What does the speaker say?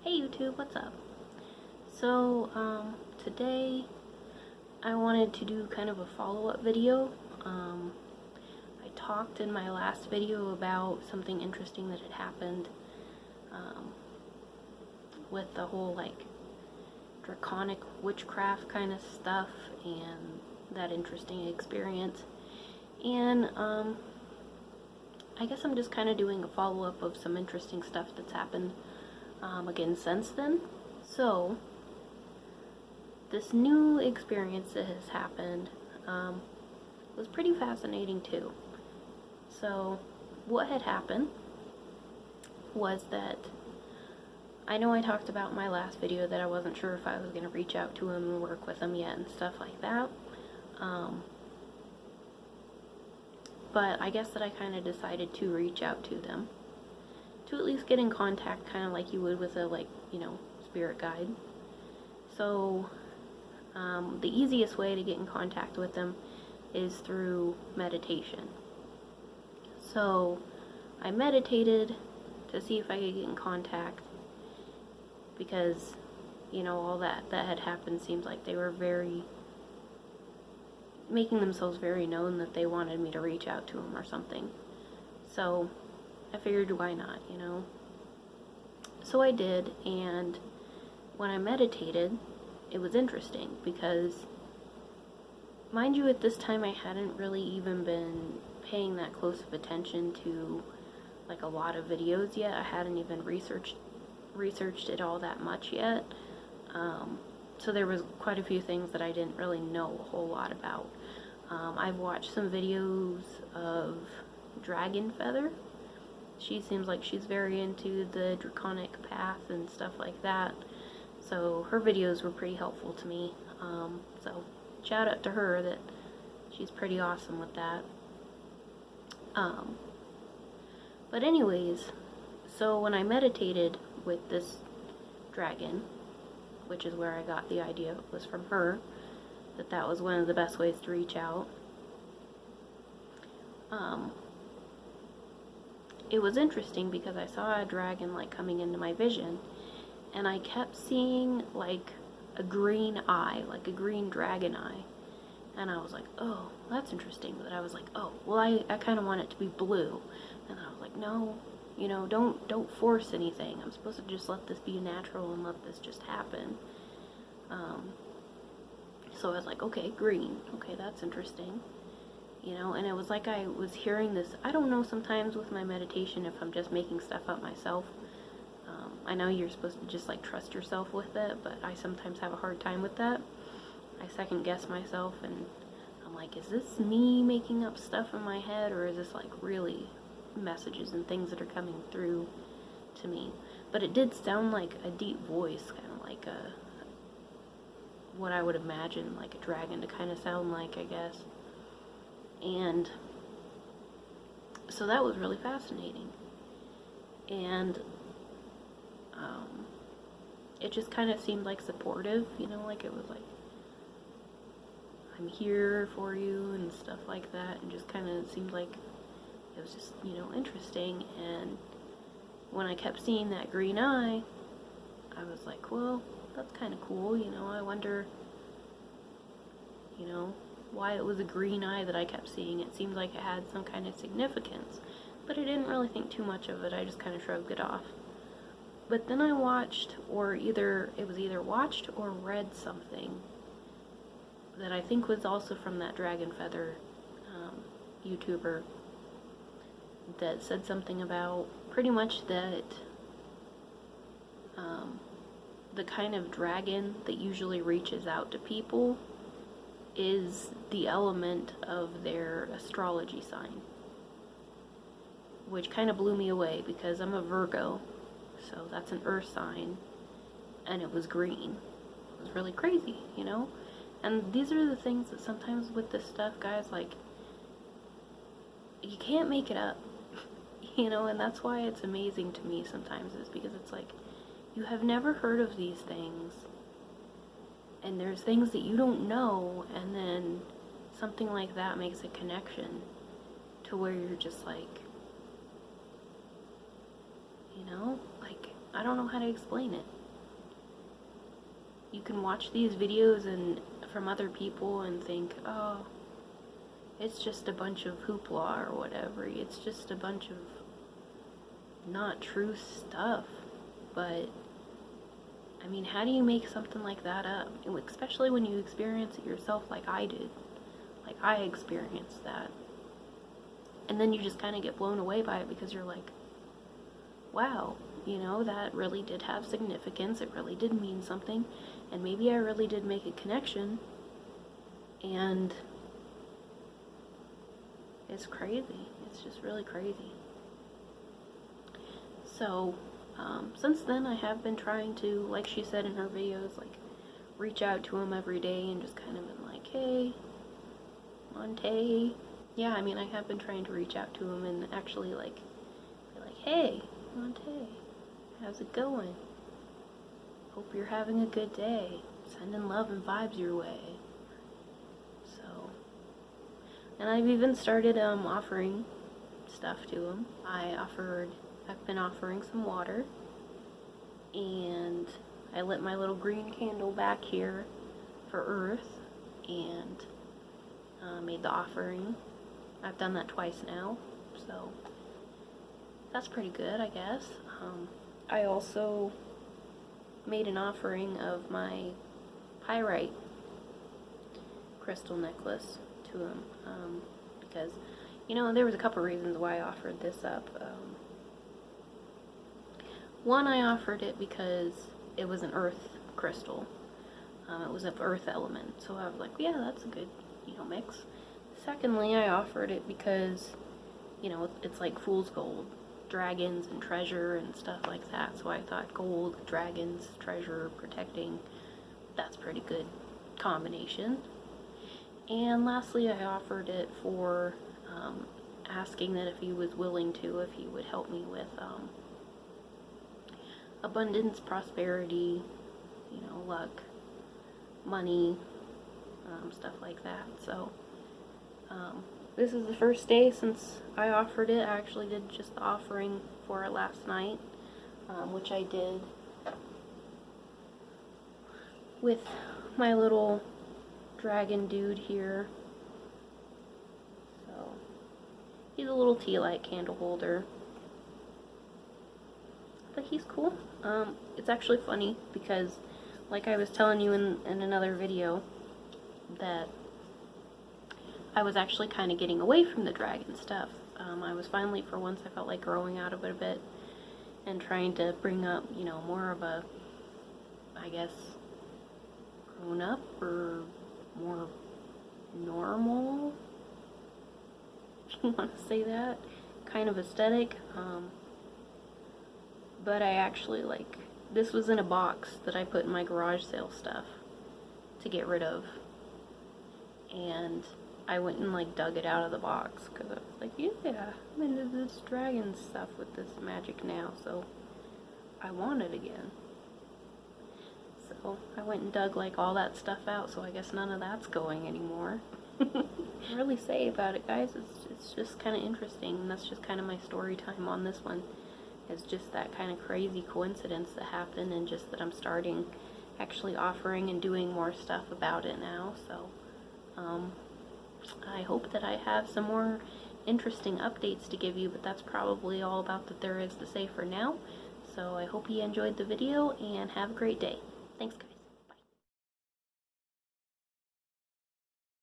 Hey YouTube, what's up? So, today I wanted to do kind of a follow-up video. I talked in my last video about something interesting that had happened with the whole, like, draconic witchcraft kind of stuff and that interesting experience. And, I guess I'm just kind of doing a follow-up of some interesting stuff that's happened again since then. So this new experience that has happened was pretty fascinating too. So what had happened was that I know I talked about in my last video that I wasn't sure if I was going to reach out to him and work with him yet and stuff like that. But I guess that I kind of decided to reach out to them to at least get in contact, kind of like you would with a, like, you know, spirit guide. So the easiest way to get in contact with them is through meditation. So I meditated to see if I could get in contact because, you know, all that had happened seems like they were making themselves very known that they wanted me to reach out to them or something. So I figured, why not, you know? So I did, and when I meditated, it was interesting because, mind you, at this time I hadn't really even been paying that close of attention to, like, a lot of videos yet. I hadn't even researched it all that much yet. So there was quite a few things that I didn't really know a whole lot about. I've watched some videos of Dragon Feather. She seems like she's very into the draconic path and stuff like that. So her videos were pretty helpful to me. So shout out to her, that she's pretty awesome with that. But anyways, so when I meditated with this dragon, which is where I got the idea, was from her, that was one of the best ways to reach out. It was interesting because I saw a dragon, like, coming into my vision, and I kept seeing, like, a green eye, like a green dragon eye, and I was like, oh, that's interesting. But I was like, oh, well, I kind of want it to be blue, and I was like, no, you know, don't force anything. I'm supposed to just let this be natural and let this just happen. So I was like, okay, green, okay, that's interesting. You know, and it was like I was hearing this. I don't know sometimes with my meditation if I'm just making stuff up myself. I know you're supposed to just, like, trust yourself with it, but I sometimes have a hard time with that. I second guess myself, and I'm like, is this me making up stuff in my head, or is this, like, really messages and things that are coming through to me? But it did sound like a deep voice, kind of like what I would imagine, like, a dragon to kind of sound like, I guess. And so that was really fascinating, and it just kind of seemed like supportive, you know, like it was like, I'm here for you and stuff like that, and just kind of seemed like it was just, you know, interesting. And when I kept seeing that green eye, I was like, well, that's kind of cool, you know. I wonder, you know, why it was a green eye that I kept seeing. It seemed like it had some kind of significance, but I didn't really think too much of it. I just kind of shrugged it off. But then I watched, it was either watched or read something that I think was also from that Dragon Feather YouTuber, that said something about pretty much that the kind of dragon that usually reaches out to people is the element of their astrology sign, which kind of blew me away because I'm a Virgo, so that's an earth sign, and it was green. It was really crazy, you know? And these are the things that sometimes with this stuff, guys, like, you can't make it up, you know? And that's why it's amazing to me sometimes, is because it's like, you have never heard of these things, and there's things that you don't know, and then something like that makes a connection to where you're just like, you know, like, I don't know how to explain it. can watch these videos and from other people and think, oh, it's just a bunch of hoopla or whatever. It's just a bunch of not true stuff. But, I mean, how do you make something like that up? Especially when you experience it yourself like I did. Like, I experienced that. And then you just kind of get blown away by it because you're like, wow, you know, that really did have significance. It really did mean something. And maybe I really did make a connection. And it's crazy. It's just really crazy. So, since then I have been trying to, like she said in her videos, like, reach out to him every day and just kind of been like, hey, mon-tey. Yeah, I mean, I have been trying to reach out to him and actually, like, be like, hey, mon-tey, how's it going? Hope you're having a good day. Sending love and vibes your way. So, and I've even started offering stuff to him. I've been offering some water, and I lit my little green candle back here for Earth, and made the offering. I've done that twice now, so that's pretty good, I guess. I also made an offering of my pyrite crystal necklace to him, because, you know, there was a couple reasons why I offered this up. One, I offered it because it was an earth crystal. It was of earth element, so I was like, yeah, that's a good, you know, mix. Secondly, I offered it because, you know, it's like fool's gold, dragons and treasure and stuff like that, so I thought gold, dragons, treasure, protecting, that's pretty good combination. And lastly, I offered it for asking that if he was willing to, if he would help me with abundance, prosperity, you know, luck, money, stuff like that. So this is the first day since I offered it. I actually did just the offering for it last night, which I did with my little dragon dude here. So he's a little tea light candle holder, but he's cool. It's actually funny because, like I was telling you in another video, that I was actually kind of getting away from the dragon stuff. I was finally, for once, I felt like growing out of it a bit and trying to bring up, you know, more of a, I guess, grown up or more normal, if you want to say that, kind of aesthetic. But I actually, like, this was in a box that I put in my garage sale stuff to get rid of, and I went and, like, dug it out of the box because I was like, yeah, I'm into this dragon stuff with this magic now, so I want it again. So I went and dug, like, all that stuff out, so I guess none of that's going anymore. Can't really say about it, guys. It's just kind of interesting, and that's just kind of my story time on this one. It's just that kind of crazy coincidence that happened, and just that I'm starting actually offering and doing more stuff about it now. So I hope that I have some more interesting updates to give you, but that's probably all about that there is to say for now. So I hope you enjoyed the video, and have a great day. Thanks, guys.